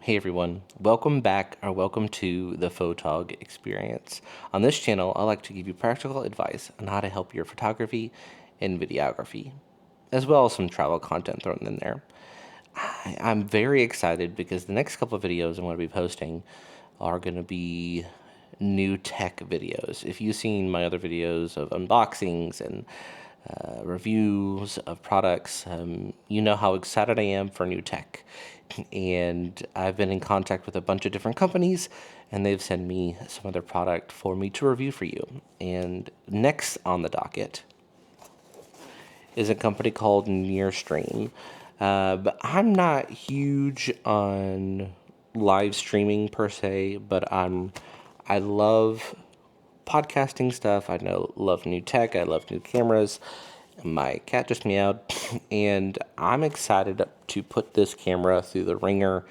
Hey everyone, welcome back or welcome to the Photog experience. On this channel, I like to give you practical advice on how to help your photography and videography, as well as some travel content thrown in there. I'm very excited because the next couple of videos I'm going to be posting are going to be new tech videos. If you've seen my other videos of unboxings and reviews of products, you know how excited I am for new tech. And I've been in contact with a bunch of different companies, and they've sent me some of their product for me to review for you. And next on the docket is a company called NearStream. But I'm not huge on live streaming per se, but I love podcasting stuff. Love new tech. I love new cameras. My cat just meowed, and I'm excited to put this camera through the ringer.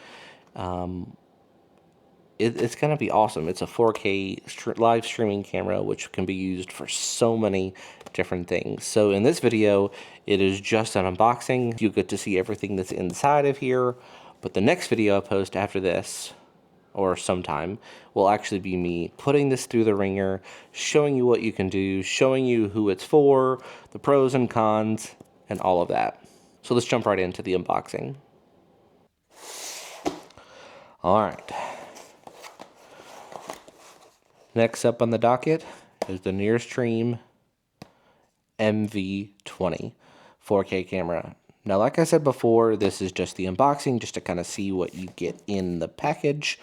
It's going to be awesome. It's a 4K live streaming camera, which can be used for so many different things. So in this video, it is just an unboxing. You get to see everything that's inside of here, but the next video I post after this, or sometime, will actually be me putting this through the ringer, showing you what you can do, showing you who it's for, the pros and cons, and all of that. So let's jump right into the unboxing. All right. Next up on the docket is the NearStream MV20 4K camera. Now, like I said before, this is just the unboxing, just to kind of see what you get in the package.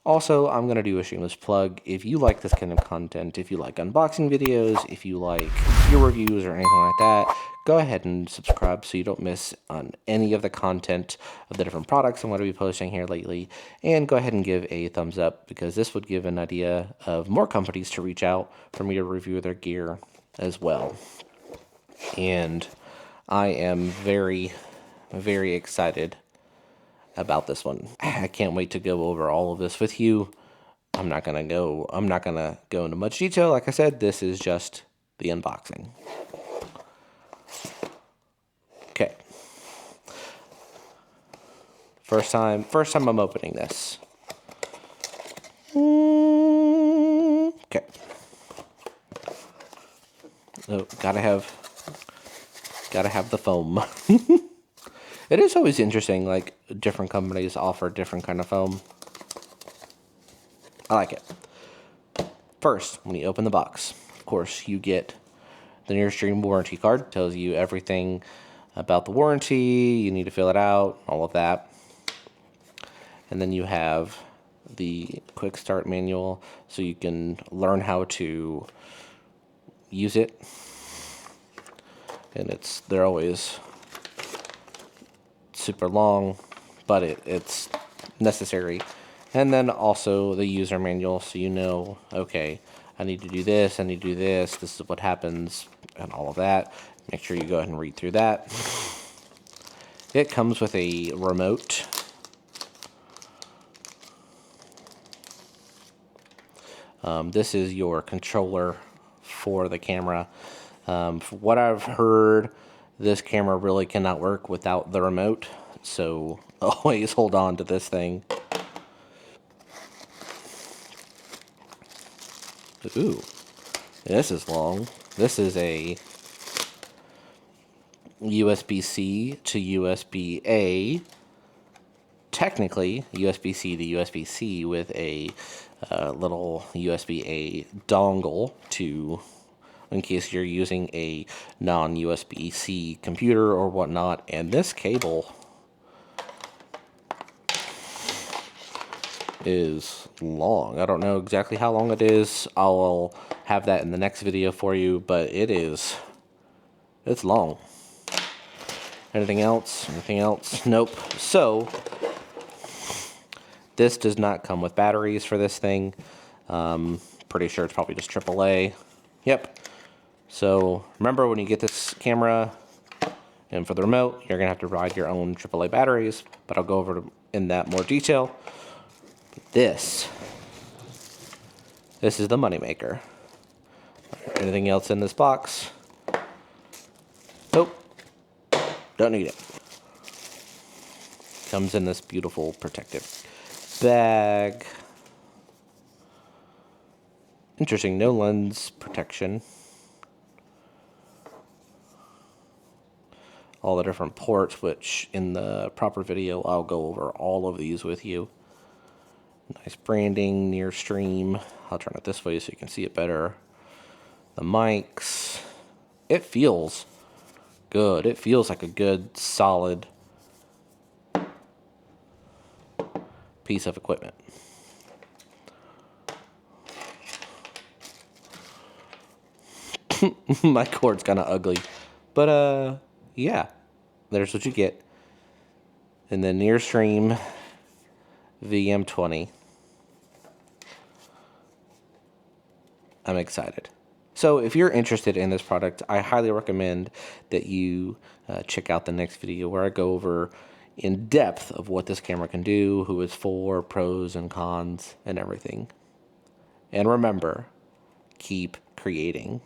Also, I'm going to do a shameless plug. If you like this kind of content, if you like unboxing videos, if you like gear reviews or anything like that, go ahead and subscribe so you don't miss on any of the content of the different products I'm going to be posting here lately. And go ahead and give a thumbs up, because this would give an idea of more companies to reach out for me to review their gear as well. And I am very, very excited about this one. I can't wait to go over all of this with you. I'm not gonna go into much detail. Like I said, this is just the unboxing. Okay. First time I'm opening this. Okay. Oh, gotta have the foam. It is always interesting, like, different companies offer different kind of foam. I like it. First, when you open the box, of course, you get the NearStream warranty card. It tells you everything about the warranty, you need to fill it out, all of that. And then you have the quick start manual, so you can learn how to use it. And they're always super long, but it's necessary. And then also the user manual, so you know, okay, I need to do this, this is what happens, and all of that. Make sure you go ahead and read through that. It comes with a remote. This is your controller for the camera. From what I've heard, this camera really cannot work without the remote, so always hold on to this thing. Ooh, this is long. This is a USB-C to USB-A. Technically, USB-C to USB-C with a little USB-A dongle in case you're using a non-USB-C computer or whatnot. And this cable is long. I don't know exactly how long it is. I'll have that in the next video for you, but it's long. Anything else? Nope. So this does not come with batteries for this thing. Pretty sure it's probably just AAA. Yep. So remember, when you get this camera, and for the remote, you're gonna have to ride your own AAA batteries, but I'll go over in that more detail. This is the moneymaker. Anything else in this box? Nope. Don't need it. Comes in this beautiful protective bag. Interesting, no lens protection. All the different ports, which in the proper video, I'll go over all of these with you. Nice branding, NearStream. I'll turn it this way so you can see it better. The mics. It feels good. It feels like a good, solid piece of equipment. My cord's kind of ugly. But, yeah. There's what you get. And the NearStream VM20. I'm excited. So if you're interested in this product, I highly recommend that you check out the next video where I go over in depth of what this camera can do, who it's for, pros and cons, and everything. And remember, keep creating.